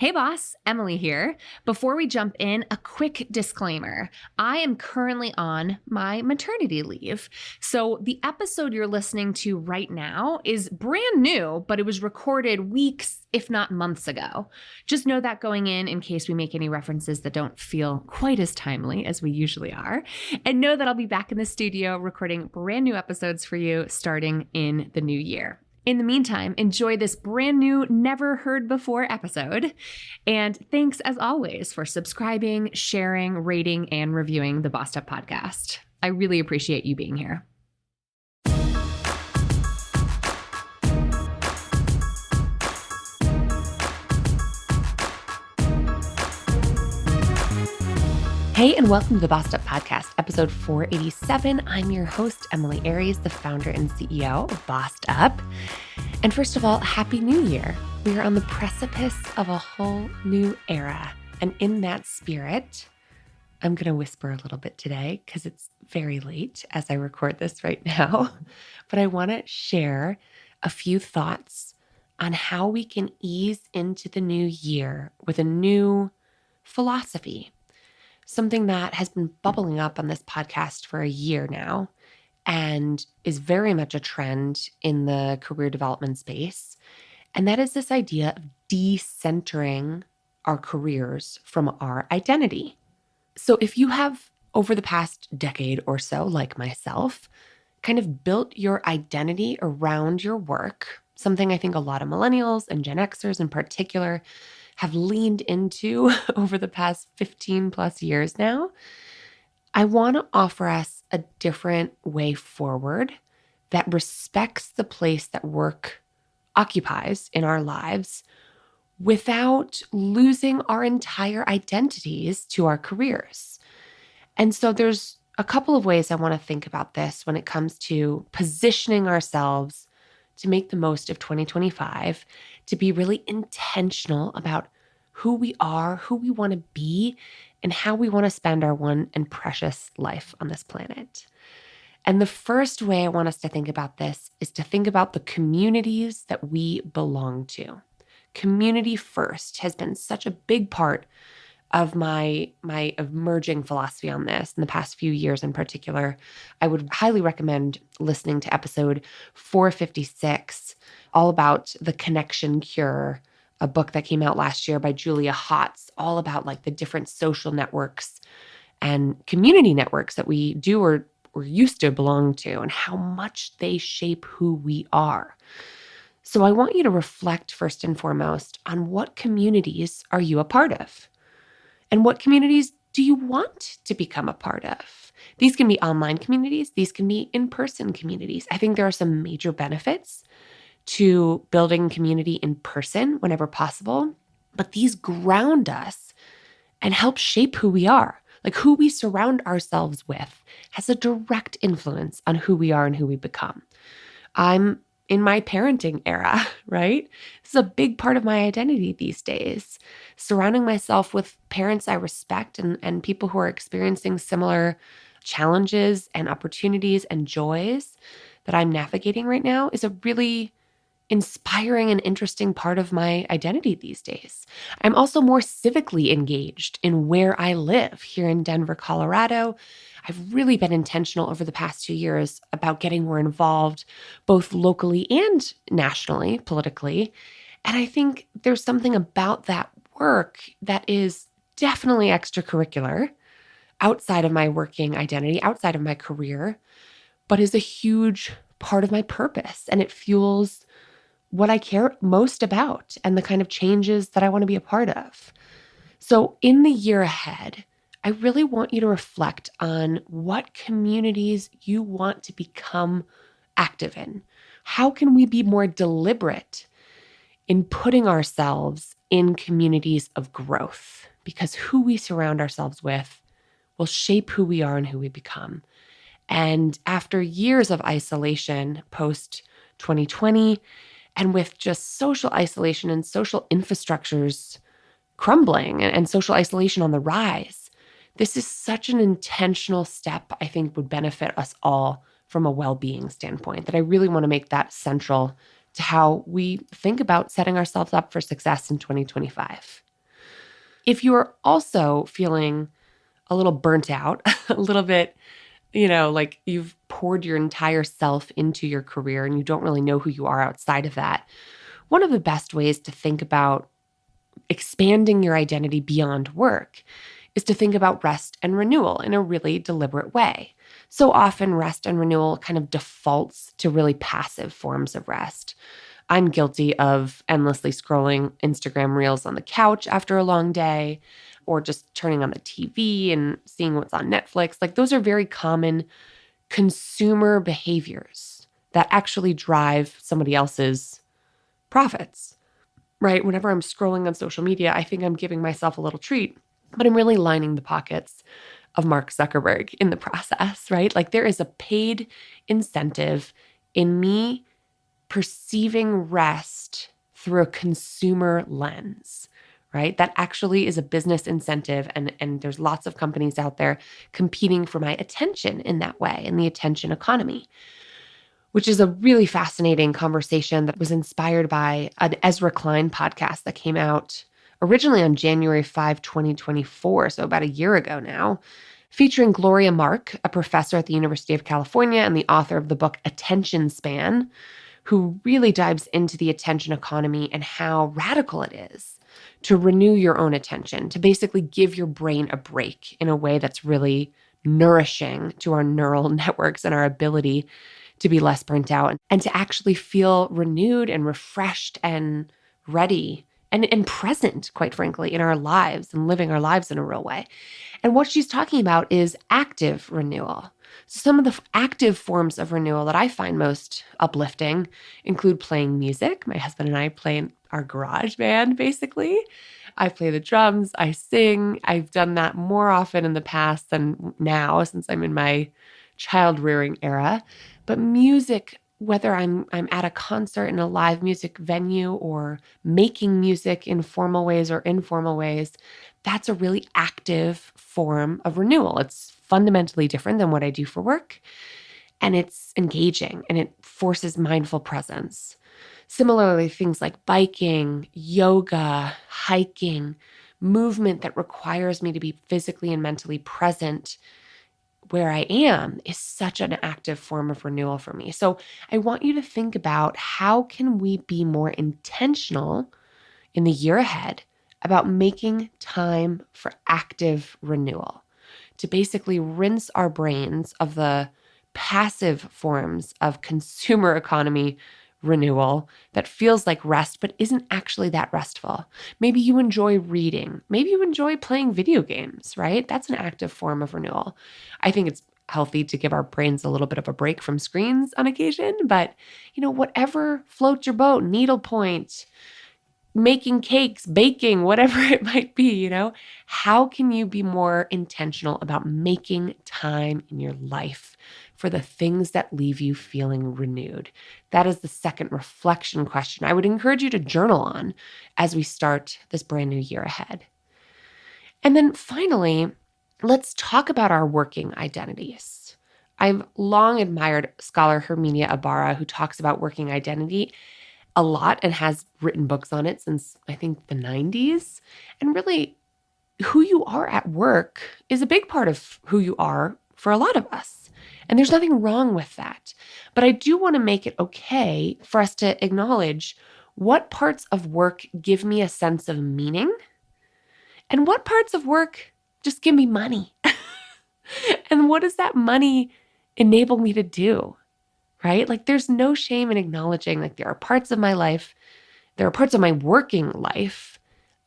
Hey boss, Emily here. Before we jump in, a quick disclaimer. I am currently on my maternity leave. So the episode you're listening to right now is brand new, but it was recorded weeks, if not months ago. Just know that going in case we make any references that don't feel quite as timely as we usually are. And know that I'll be back in the studio recording brand new episodes for you starting in the new year. In the meantime, enjoy this brand new, never heard before episode. And thanks as always for subscribing, sharing, rating, and reviewing the Bossed Up podcast. I really appreciate you being here. Hey, and welcome to the Bossed Up Podcast, episode 487. I'm your host, Emily Aries, the founder and CEO of Bossed Up. And first of all, Happy New Year. We are on the precipice of a whole new era. And in that spirit, I'm going to whisper a little bit today because it's very late as I record this right now. But I want to share a few thoughts on how we can ease into the new year with a new philosophy. Something that has been bubbling up on this podcast for a year now and is very much a trend in the career development space. And that is this idea of decentering our careers from our identity. So if you have, over the past decade or so, like myself, kind of built your identity around your work, something I think a lot of millennials and Gen Xers in particular have leaned into over the past 15 plus years now, I want to offer us a different way forward that respects the place that work occupies in our lives without losing our entire identities to our careers. And so there's a couple of ways I want to think about this when it comes to positioning ourselves to make the most of 2025, to be really intentional about who we are, who we want to be, and how we want to spend our one and precious life on this planet. And the first way I want us to think about this is to think about the communities that we belong to. Community first has been such a big part of my emerging philosophy on this in the past few years in particular. I would highly recommend listening to episode 456, all about the connection cure, a book that came out last year by Julia Hotz, all about like the different social networks and community networks that we do or used to belong to and how much they shape who we are. So I want you to reflect first and foremost on what communities are you a part of? And what communities do you want to become a part of? These can be online communities. These can be in-person communities. I think there are some major benefits to building community in person whenever possible, but these ground us and help shape who we are. Like who we surround ourselves with has a direct influence on who we are and who we become. I'm in my parenting era, right? This is a big part of my identity these days. Surrounding myself with parents I respect and people who are experiencing similar challenges and opportunities and joys that I'm navigating right now is a really inspiring and interesting part of my identity these days. I'm also more civically engaged in where I live here in Denver, Colorado. I've really been intentional over the past 2 years about getting more involved, both locally and nationally, politically. And I think there's something about that work that is definitely extracurricular, outside of my working identity, outside of my career, but is a huge part of my purpose. And it fuels what I care most about and the kind of changes that I want to be a part of. So in the year ahead, I really want you to reflect on what communities you want to become active in. How can we be more deliberate in putting ourselves in communities of growth? Because who we surround ourselves with will shape who we are and who we become. And after years of isolation post 2020, and with just social isolation and social infrastructures crumbling and social isolation on the rise, this is such an intentional step I think would benefit us all from a well-being standpoint that I really want to make that central to how we think about setting ourselves up for success in 2025. If you're also feeling a little burnt out, a little bit, like you've poured your entire self into your career and you don't really know who you are outside of that, one of the best ways to think about expanding your identity beyond work is to think about rest and renewal in a really deliberate way. So often, rest and renewal kind of defaults to really passive forms of rest. I'm guilty of endlessly scrolling Instagram reels on the couch after a long day, or just turning on the TV and seeing what's on Netflix. Like, those are very common consumer behaviors that actually drive somebody else's profits, right? Whenever I'm scrolling on social media, I think I'm giving myself a little treat, but I'm really lining the pockets of Mark Zuckerberg in the process, right? Like, there is a paid incentive in me perceiving rest through a consumer lens, right? That actually is a business incentive. And there's lots of companies out there competing for my attention in that way, in the attention economy, which is a really fascinating conversation that was inspired by an Ezra Klein podcast that came out originally on January 5, 2024, so about a year ago now, featuring Gloria Mark, a professor at the University of California and the author of the book Attention Span, who really dives into the attention economy and how radical it is to renew your own attention, to basically give your brain a break in a way that's really nourishing to our neural networks and our ability to be less burnt out and to actually feel renewed and refreshed and ready and present, quite frankly, in our lives and living our lives in a real way. And what she's talking about is active renewal. So some of the active forms of renewal that I find most uplifting include playing music. My husband and I play in our garage band, basically. I play the drums, I sing. I've done that more often in the past than now since I'm in my child rearing era. But music, whether I'm at a concert in a live music venue or making music in formal ways or informal ways, that's a really active form of renewal. It's fundamentally different than what I do for work, and it's engaging and it forces mindful presence. Similarly, things like biking, yoga, hiking, movement that requires me to be physically and mentally present where I am is such an active form of renewal for me. So I want you to think about, how can we be more intentional in the year ahead about making time for active renewal, to basically rinse our brains of the passive forms of consumer economy renewal that feels like rest, but isn't actually that restful. Maybe you enjoy reading. Maybe you enjoy playing video games, right? That's an active form of renewal. I think it's healthy to give our brains a little bit of a break from screens on occasion, but whatever floats your boat, needlepoint, making cakes, baking, whatever it might be, how can you be more intentional about making time in your life for the things that leave you feeling renewed? That is the second reflection question I would encourage you to journal on as we start this brand new year ahead. And then finally, let's talk about our working identities. I've long admired scholar Herminia Ibarra, who talks about working identity a lot and has written books on it since, I think, the 90s. And really, who you are at work is a big part of who you are for a lot of us. And there's nothing wrong with that. But I do want to make it okay for us to acknowledge what parts of work give me a sense of meaning and what parts of work just give me money. And what does that money enable me to do? Right? Like, there's no shame in acknowledging, like, there are parts of my life, there are parts of my working life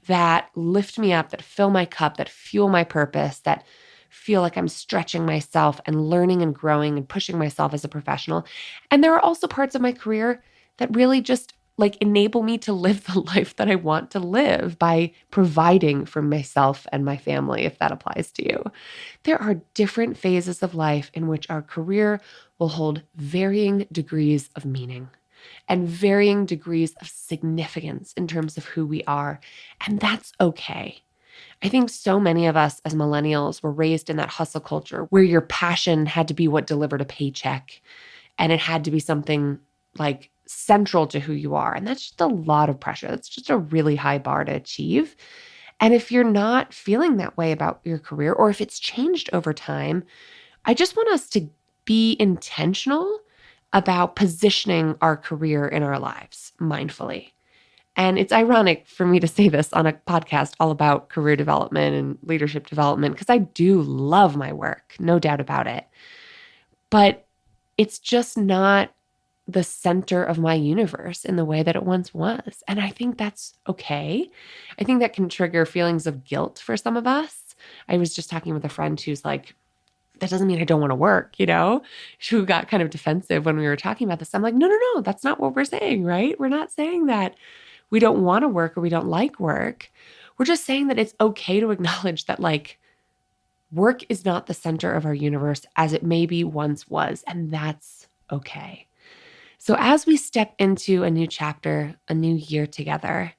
that lift me up, that fill my cup, that fuel my purpose, that feel like I'm stretching myself and learning and growing and pushing myself as a professional. And there are also parts of my career that really just enable me to live the life that I want to live by providing for myself and my family, if that applies to you. There are different phases of life in which our career will hold varying degrees of meaning and varying degrees of significance in terms of who we are. And that's okay. I think so many of us as millennials were raised in that hustle culture where your passion had to be what delivered a paycheck, and it had to be something central to who you are. And that's just a lot of pressure. That's just a really high bar to achieve. And if you're not feeling that way about your career, or if it's changed over time, I just want us to be intentional about positioning our career in our lives mindfully. And it's ironic for me to say this on a podcast all about career development and leadership development, because I do love my work, no doubt about it. But it's just not the center of my universe in the way that it once was. And I think that's okay. I think that can trigger feelings of guilt for some of us. I was just talking with a friend who's like, that doesn't mean I don't want to work, who got kind of defensive when we were talking about this. I'm like, no, that's not what we're saying, right? We're not saying that we don't want to work or we don't like work. We're just saying that it's okay to acknowledge that work is not the center of our universe as it maybe once was, and that's okay. So as we step into a new chapter, a new year together,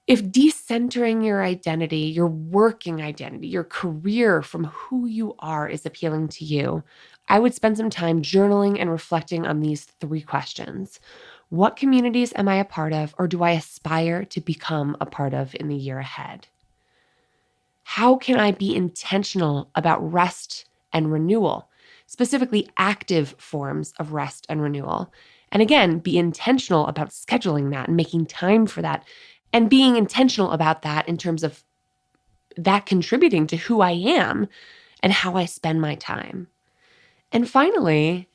if decentering your identity, your working identity, your career from who you are is appealing to you, I would spend some time journaling and reflecting on these 3 questions. What communities am I a part of, or do I aspire to become a part of in the year ahead? How can I be intentional about rest and renewal, specifically active forms of rest and renewal? And again, be intentional about scheduling that and making time for that, and being intentional about that in terms of that contributing to who I am and how I spend my time. And finally,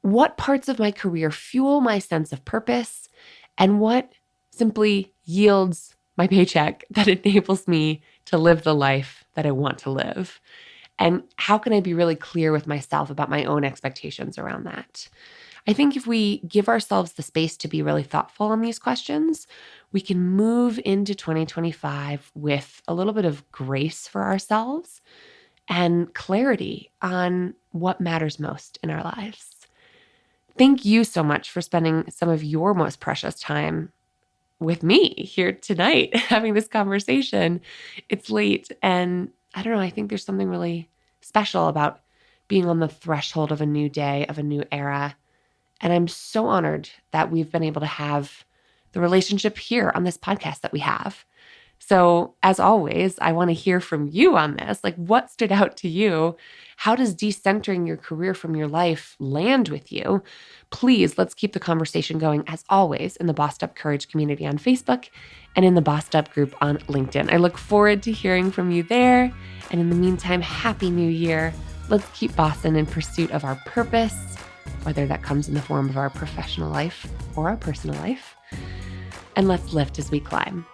what parts of my career fuel my sense of purpose, and what simply yields my paycheck that enables me to live the life that I want to live? And how can I be really clear with myself about my own expectations around that? I think if we give ourselves the space to be really thoughtful on these questions, we can move into 2025 with a little bit of grace for ourselves and clarity on what matters most in our lives. Thank you so much for spending some of your most precious time with me here tonight, having this conversation. It's late, and I don't know, I think there's something really special about being on the threshold of a new day, of a new era. And I'm so honored that we've been able to have the relationship here on this podcast that we have. So as always, I want to hear from you on this. What stood out to you? How does decentering your career from your life land with you? Please, let's keep the conversation going, as always, in the Bossed Up Courage community on Facebook and in the Bossed Up group on LinkedIn. I look forward to hearing from you there. And in the meantime, Happy New Year. Let's keep bossing in pursuit of our purpose, whether that comes in the form of our professional life or our personal life. And let's lift as we climb.